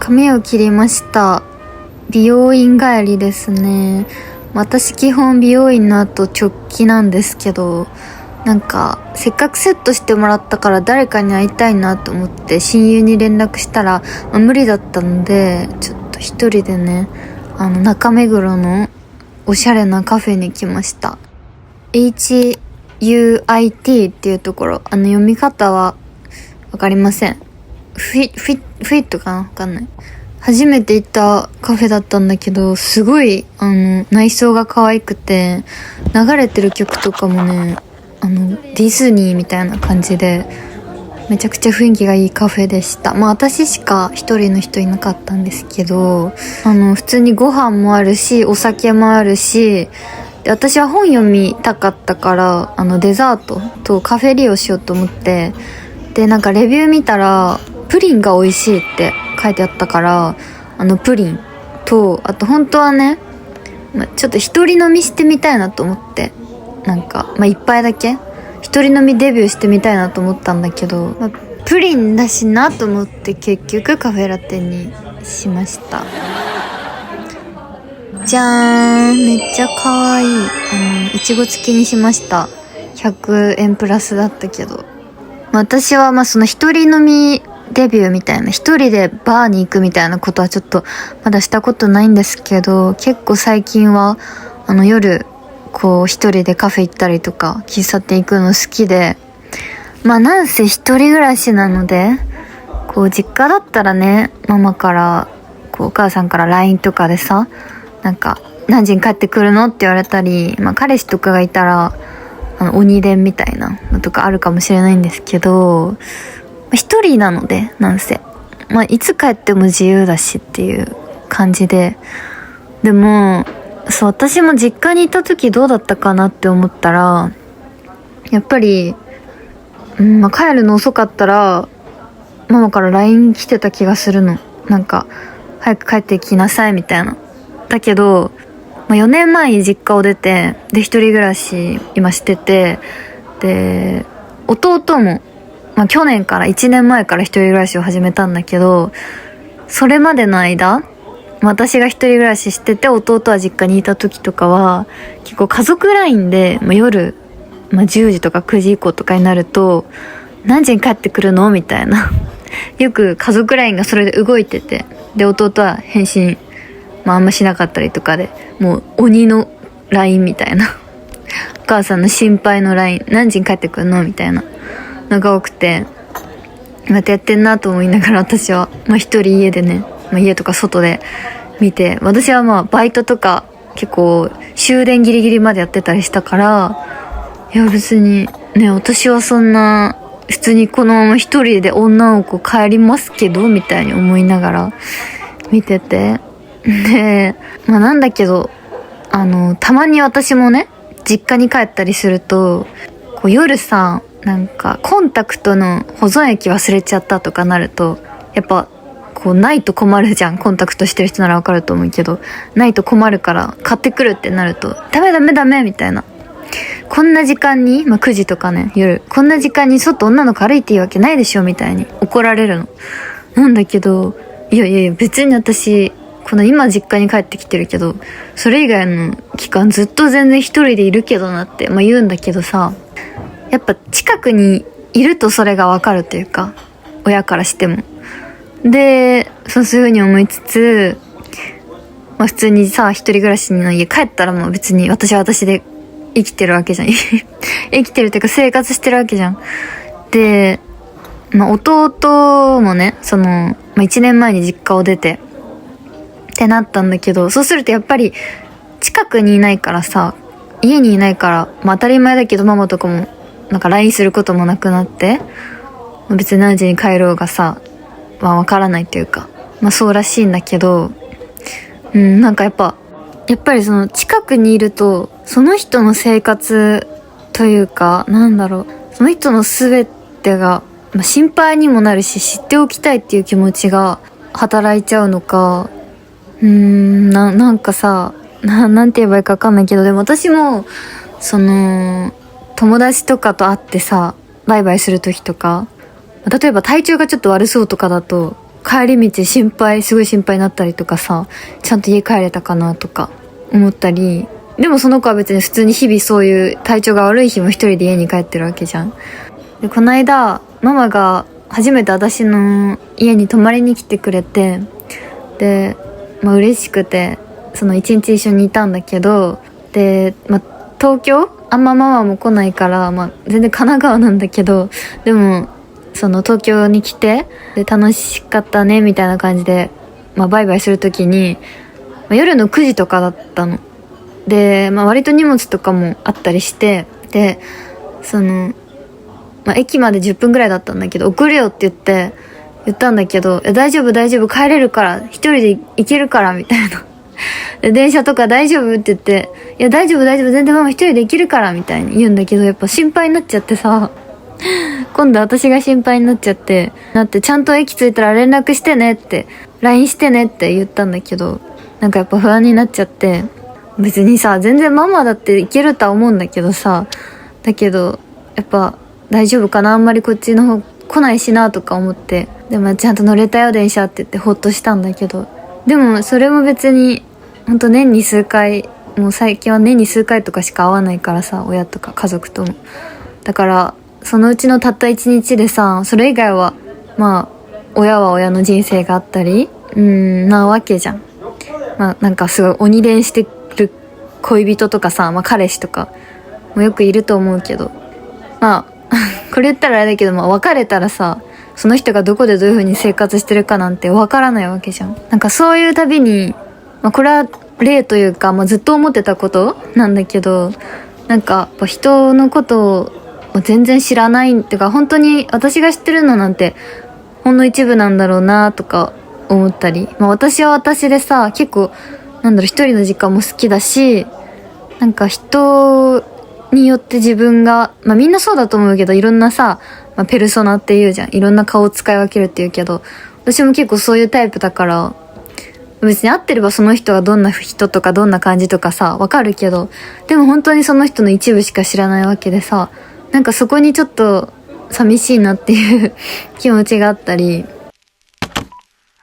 髪を切りました。美容院帰りですね。私基本美容院の後直帰なんですけど、なんかせっかくセットしてもらったから誰かに会いたいなと思って親友に連絡したら、無理だったのでちょっと一人でね、中目黒のおしゃれなカフェに来ました。 HUIT っていうところ、読み方はわかりません。フィットかな、わかんない。初めて行ったカフェだったんだけど、すごい内装が可愛くて、流れてる曲とかもね、ディズニーみたいな感じで、めちゃくちゃ雰囲気がいいカフェでした。私しか一人の人いなかったんですけど、普通にご飯もあるし、お酒もあるし、で私は本読みたかったから、デザートとカフェ利用しようと思って、でなんかレビュー見たらプリンが美味しいって書いてあったから、プリンと、あと本当はね、ちょっと一人飲みしてみたいなと思って、なんか一杯だけ一人飲みデビューしてみたいなと思ったんだけど、プリンだしなと思って結局カフェラテにしました。じゃーん、めっちゃ可愛い。いちご付きにしました。100円プラスだったけど、私はその一人飲みデビューみたいな、一人でバーに行くみたいなことはちょっとまだしたことないんですけど、結構最近は夜こう一人でカフェ行ったりとか喫茶店行くの好きで、なんせ一人暮らしなので、こう実家だったらね、ママからこうお母さんから LINE とかでさ、なんか何時に帰ってくるのって言われたり、彼氏とかがいたら鬼伝みたいなのとかあるかもしれないんですけど、一人なので、なんせいつ帰っても自由だしっていう感じで。でもそう、私も実家にいた時どうだったかなって思ったら、やっぱり帰るの遅かったらママから LINE 来てた気がするの。なんか早く帰ってきなさいみたいな。だけど4年前に実家を出て、で一人暮らし今してて、で弟も、去年から1年前から一人暮らしを始めたんだけど、それまでの間私が一人暮らししてて弟は実家にいた時とかは結構家族 LINE で、夜、10時とか9時以降とかになると、何時に帰ってくるのみたいなよく家族 LINE がそれで動いてて、で弟は返信あんましなかったりとかで、もう鬼の LINE みたいなお母さんの心配の LINE、 何時に帰ってくるのみたいなのが多くて、またやってんなと思いながら、私は一人家でね、家とか外で見て、私はバイトとか結構終電ギリギリまでやってたりしたから、いや別にね、私はそんな普通にこのまま一人で女の子帰りますけどみたいに思いながら見てて、でなんだけど、たまに私もね、実家に帰ったりすると、こう夜さ、なんかコンタクトの保存液忘れちゃったとかなると、やっぱこうないと困るじゃん。コンタクトしてる人ならわかると思うけど、ないと困るから買ってくるってなると、ダメみたいな。こんな時間に、9時とかね、夜こんな時間に外女の子歩いていいわけないでしょみたいに怒られるの。なんだけど、いや別に私この今実家に帰ってきてるけど、それ以外の期間ずっと全然一人でいるけどなって言うんだけどさ、やっぱ近くにいるとそれがわかるというか、親からしても。でそういう風に思いつつ、普通にさ、一人暮らしの家帰ったらもう別に私は私で生きてるわけじゃん生きてるっていうか生活してるわけじゃん。で弟もね、1年前に実家を出てってなったんだけど、そうするとやっぱり近くにいないからさ、家にいないから、当たり前だけどママとかもなんか LINE することもなくなって、別に何時に帰ろうがさ、わからないというか、そうらしいんだけど、なんかやっぱりその近くにいると、その人の生活というか、その人の全てが、心配にもなるし、知っておきたいっていう気持ちが働いちゃうのか、なんかさ、なんて言えばいいか分かんないけど、でも私も友達とかと会ってさ、バイバイする時とか、例えば体調がちょっと悪そうとかだと、帰り道すごい心配になったりとかさ、ちゃんと家帰れたかなとか思ったり、でもその子は別に普通に日々そういう体調が悪い日も一人で家に帰ってるわけじゃん。で、この間ママが初めて私の家に泊まりに来てくれて、で、嬉しくてその一日一緒にいたんだけど、で、東京あんまママも来ないから、全然神奈川なんだけど、でもその東京に来て、で楽しかったねみたいな感じで、バイバイするときに、夜の9時とかだったので、割と荷物とかもあったりして、でその、駅まで10分ぐらいだったんだけど、送るよって言ったんだけど、大丈夫帰れるから一人で行けるからみたいなで、電車とか大丈夫って言って、いや大丈夫全然ママ一人で行けるからみたいに言うんだけど、やっぱ心配になっちゃってさ、今度私が心配になっちゃって、ちゃんと駅着いたら連絡してねって LINE してねって言ったんだけど、やっぱ不安になっちゃって、別にさ全然ママだって行けるとは思うんだけどさ、だけどやっぱ大丈夫かな、あんまりこっちの方来ないしなとか思って、でもちゃんと乗れたよ電車って言ってほっとしたんだけど、でもそれも別にほんと年に数回、もう最近は年に数回とかしか会わないからさ、親とか家族とも。だからそのうちのたった一日でさ、それ以外は親は親の人生があったりなわけじゃん。すごい鬼伝してる恋人とかさ、彼氏とかもよくいると思うけど、これ言ったらあれだけど、別れたらさ、その人がどこでどういう風に生活してるかなんてわからないわけじゃん。そういうたびに、これは例というか、ずっと思ってたことなんだけど、やっぱ人のことを全然知らないっていうか、本当に私が知ってるのなんてほんの一部なんだろうなとか思ったり、私は私でさ、結構一人の時間も好きだし、人によって自分が、みんなそうだと思うけど、いろんなさ、ペルソナって言うじゃん。いろんな顔を使い分けるって言うけど、私も結構そういうタイプだから、別に会ってればその人がどんな人とかどんな感じとかさ、わかるけど、でも本当にその人の一部しか知らないわけでさ、そこにちょっと寂しいなっていう気持ちがあったり。こ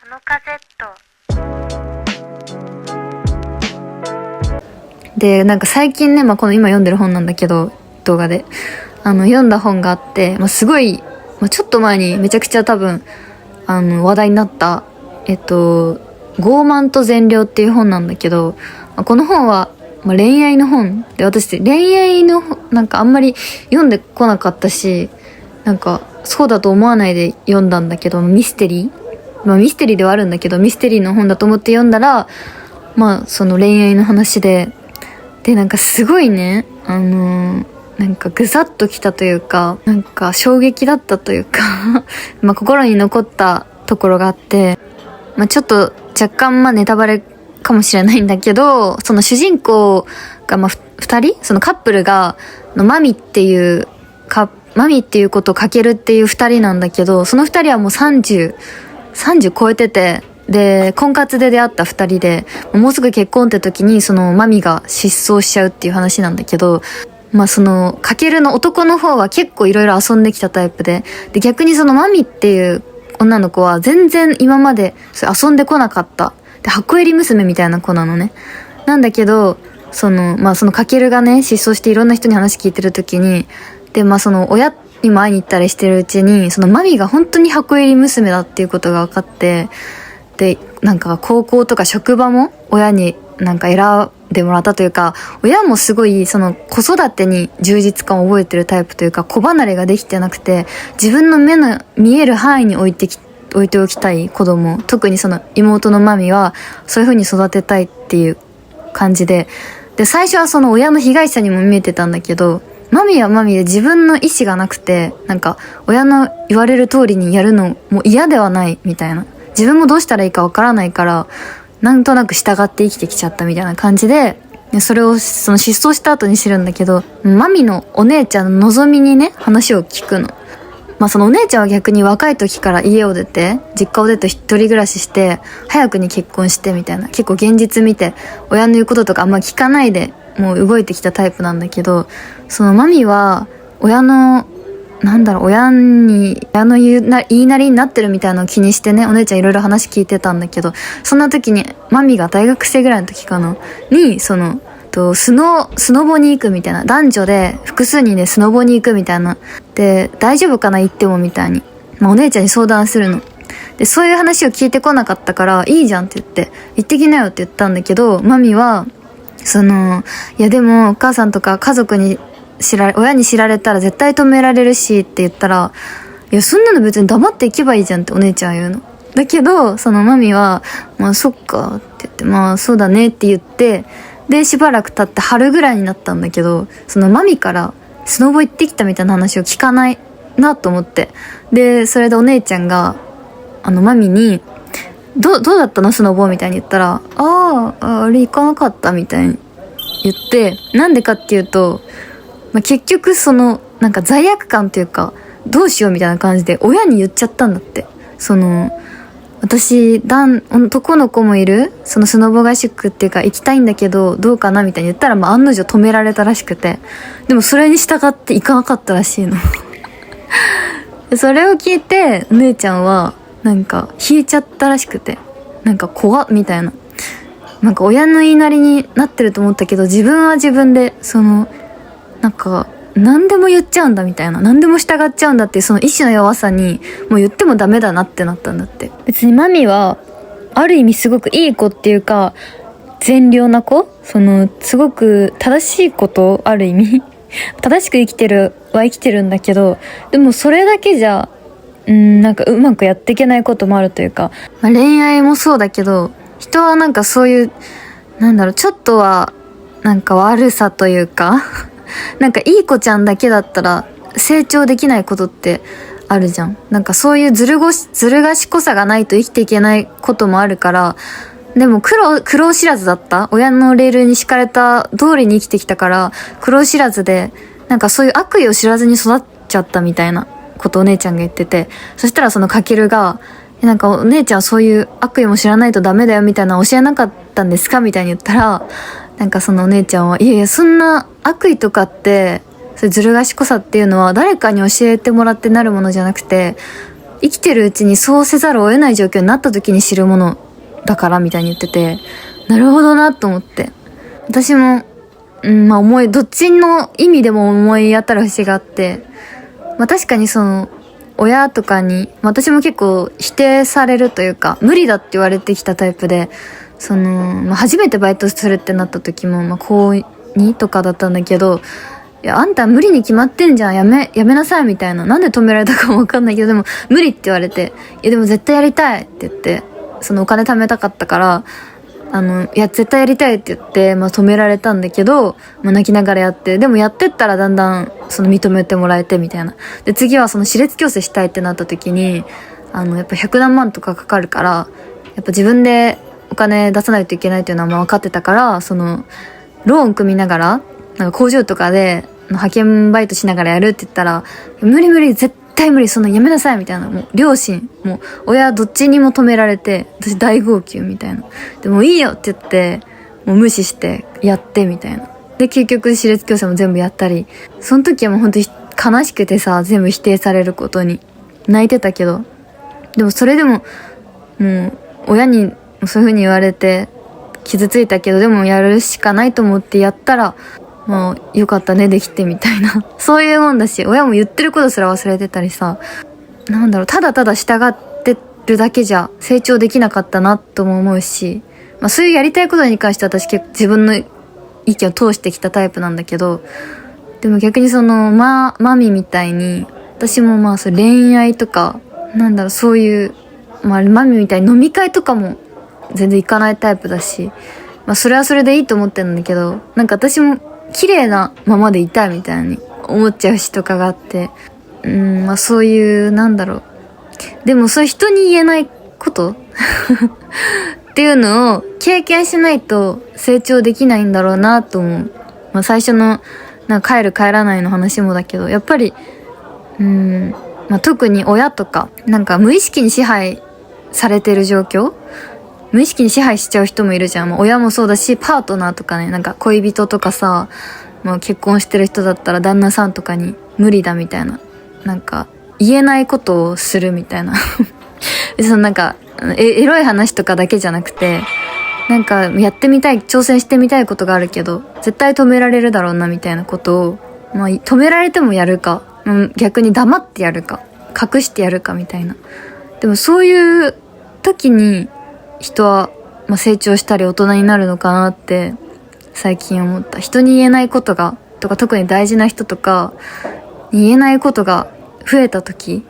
のカセットで、最近ね、この今読んでる本なんだけど、動画で読んだ本があって、すごい、ちょっと前にめちゃくちゃ多分話題になった傲慢と善良っていう本なんだけど、この本は恋愛の本で、私恋愛のあんまり読んでこなかったし、そうだと思わないで読んだんだけど、ミステリーミステリーではあるんだけど、ミステリーの本だと思って読んだら、その恋愛の話で、すごいね、ぐさっときたというか、衝撃だったというか心に残ったところがあって、ちょっと若干ネタバレかもしれないんだけど、その主人公が二人、そのカップルがマミっていうことをかけるっていう二人なんだけど、その二人はもう30超えてて、で婚活で出会った二人で、もうすぐ結婚って時にそのマミが失踪しちゃうっていう話なんだけど、そのかけるの男の方は結構いろいろ遊んできたタイプで、逆にそのマミっていう女の子は全然今まで遊んでこなかった。で、箱入り娘みたいな子なのね。なんだけど、そのかけるがね、失踪していろんな人に話聞いてる時に、で、その親にも会いに行ったりしてるうちに、そのマミが本当に箱入り娘だっていうことが分かって、で、高校とか職場も親に選んでもらったというか、親もすごいその子育てに充実感を覚えてるタイプというか、子離れができてなくて、自分の目の見える範囲に置いておきたい子供、特にその妹のマミはそういう風に育てたいっていう感じで、最初はその親の被害者にも見えてたんだけど、マミはマミで自分の意思がなくて、親の言われる通りにやるのも嫌ではないみたいな、自分もどうしたらいいかわからないからなんとなく従って生きてきちゃったみたいな感じで、それをその失踪した後に知るんだけど、マミのお姉ちゃんののぞみにね、話を聞くの。そのお姉ちゃんは逆に若い時から家を出て、実家を出て一人暮らしして、早くに結婚してみたいな、結構現実見て親の言うこととかあんま聞かないでもう動いてきたタイプなんだけど、そのマミは親のなんだろう、親の言いなりになってるみたいなのを気にしてね、お姉ちゃんいろいろ話聞いてたんだけど、そんな時にマミが大学生ぐらいの時かなに、スノボに行くみたいな、男女で複数人でスノボに行くみたいなで、大丈夫かな行ってもみたいに、お姉ちゃんに相談するので、そういう話を聞いてこなかったから、いいじゃんって言って行ってきなよって言ったんだけど、マミはいやでもお母さんとか家族に親に知られたら絶対止められるしって言ったら、いやそんなの別に黙っていけばいいじゃんってお姉ちゃんは言うの。だけどそのマミはまあそっかって言って、まあそうだねって言って、でしばらく経って春ぐらいになったんだけど、そのマミからスノボ行ってきたみたいな話を聞かないなと思って、でそれでお姉ちゃんがマミにどうだったのスノボみたいに言ったら、あれ行かなかったみたいに言って、なんでかっていうと、結局なんか罪悪感というか、どうしようみたいな感じで親に言っちゃったんだって。私男の子もいるスノボ合宿っていうか行きたいんだけどどうかなみたいに言ったら、案の定止められたらしくて、でもそれに従って行かなかったらしいのそれを聞いてお姉ちゃんはなんか引いちゃったらしくて、なんか怖っみたいな、なんか親の言いなりになってると思ったけど、自分は自分でなんか何でも言っちゃうんだみたいな、何でも従っちゃうんだっていうその意志の弱さにもう言ってもダメだなってなったんだって。別にマミはある意味すごくいい子っていうか善良な子、すごく正しいことある意味正しく生きてるんだけど、でもそれだけじゃなんかうまくやっていけないこともあるというか、恋愛もそうだけど、人はなんかそういうちょっとはなんか悪さというかなんかいい子ちゃんだけだったら成長できないことってあるじゃん。なんかそういうずる賢さがないと生きていけないこともあるから、でも苦労知らずだった。親のレールに敷かれた通りに生きてきたから苦労知らずで、なんかそういう悪意を知らずに育っちゃったみたいなことをお姉ちゃんが言ってて、そしたらかけるが、なんかお姉ちゃんはそういう悪意も知らないとダメだよみたいな教えなかったんですかみたいに言ったら、なんかお姉ちゃんは、いやいやそんな悪意とかってそういうずる賢さっていうのは誰かに教えてもらってなるものじゃなくて、生きてるうちにそうせざるを得ない状況になった時に知るものだからみたいに言ってて、なるほどなと思って、私もどっちの意味でも思い当たる節があって、確かに親とかに、私も結構否定されるというか無理だって言われてきたタイプで、初めてバイトするってなった時も、高2とかだったんだけど、いやあんた無理に決まってんじゃん、やめなさいみたいな、なんで止められたかも分かんないけど、でも無理って言われて、いやでも絶対やりたいって言って、お金貯めたかったからいや絶対やりたいって言って、止められたんだけど、泣きながらやって、でもやってったらだんだん認めてもらえてみたいな。で次は私立矯正したいってなった時にやっぱ100何万とかかかるから、やっぱ自分でお金出さないといけないっていうのは分かってたから、ローン組みながらなんか工場とかで派遣バイトしながらやるって言ったら、無理絶対無理、やめなさいみたいな、もう両親も親どっちにも止められて、私大号泣みたいな。でもいいよって言ってもう無視してやってみたいな。で結局私立矯正も全部やったり、その時はもう本当に悲しくてさ、全部否定されることに泣いてたけど、でもそれでももう親にそういう風に言われて傷ついたけど、でもやるしかないと思ってやったら、もうよかったねできてみたいなそういうもんだし、親も言ってることすら忘れてたりさ、ただただ従ってるだけじゃ成長できなかったなとも思うし、そういうやりたいことに関して私結構自分の意見を通してきたタイプなんだけど、でも逆にマミみたいに私も恋愛とかそういう、マミみたいに飲み会とかも全然行かないタイプだし、それはそれでいいと思ってるんだけど、なんか私も綺麗なままでいたいみたいに思っちゃうしとかがあって、そういうでもそういう人に言えないことっていうのを経験しないと成長できないんだろうなと思う。最初の帰る帰らないの話もだけど、やっぱり特に親とか無意識に支配されてる状況、無意識に支配しちゃう人もいるじゃん。親もそうだし、パートナーとかね、恋人とかさ、結婚してる人だったら旦那さんとかに無理だみたいななんか言えないことをするみたいなそのなんかエロい話とかだけじゃなくて、なんかやってみたい、挑戦してみたいことがあるけど絶対止められるだろうなみたいなことを、まあ止められてもやるか、逆に黙ってやるか隠してやるかみたいな。でもそういう時に人は、まあ、成長したり大人になるのかなって最近思った。人に言えないことがとか、特に大事な人とかに言えないことが増えた時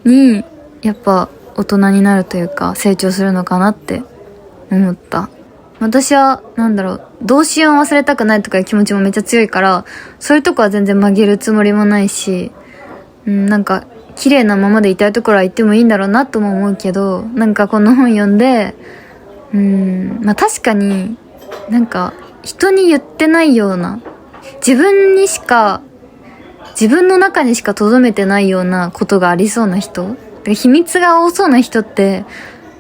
にやっぱ大人になるというか成長するのかなって思った。私は童心を忘れたくないとかいう気持ちもめっちゃ強いから、そういうとこは全然曲げるつもりもないし、なんか綺麗なままでいたいところは行ってもいいんだろうなとも思うけど、なんかこの本読んでまあ確かになんか人に言ってないような、自分の中にしか留めてないようなことがありそうな人、秘密が多そうな人って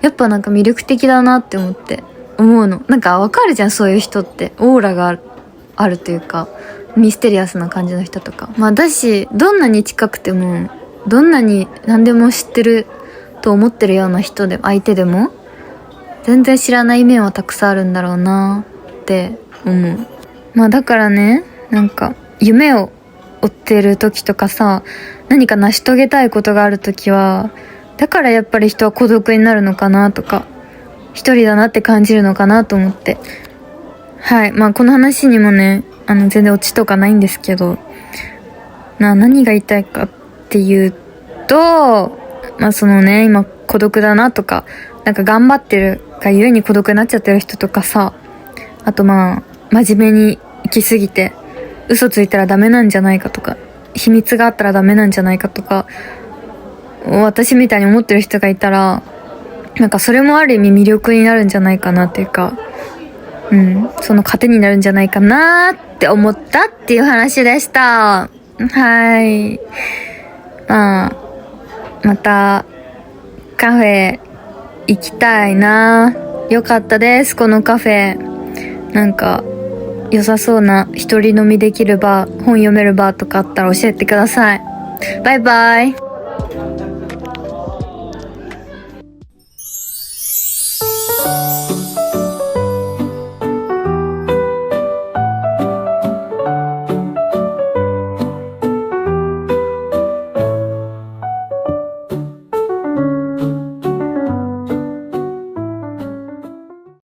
やっぱなんか魅力的だなって思うの。なんかわかるじゃん、そういう人ってオーラがあるというかミステリアスな感じの人とか。まあだし、どんなに近くてもどんなに何でも知ってると思ってるような人で相手でも全然知らない面はたくさんあるんだろうなって思う。まあだからね、なんか夢を追ってる時とかさ、何か成し遂げたいことがある時は、だからやっぱり人は孤独になるのかなとか、一人だなって感じるのかなと思って。はい。まあこの話にもね、全然オチとかないんですけど、何が言いたいかっていうと、まあそのね、今孤独だなとか、なんか頑張ってるがゆえに孤独になっちゃってる人とかさ、あとまあ真面目に生きすぎて嘘ついたらダメなんじゃないかとか、秘密があったらダメなんじゃないかとか、私みたいに思ってる人がいたら、なんかそれもある意味魅力になるんじゃないかなっていうか、その糧になるんじゃないかなって思ったっていう話でした。はい。まあ、またカフェ行きたいな。よかったです、このカフェ。なんか良さそうな一人飲みできるバー、本読めるバーとかあったら教えてください。バイバイ。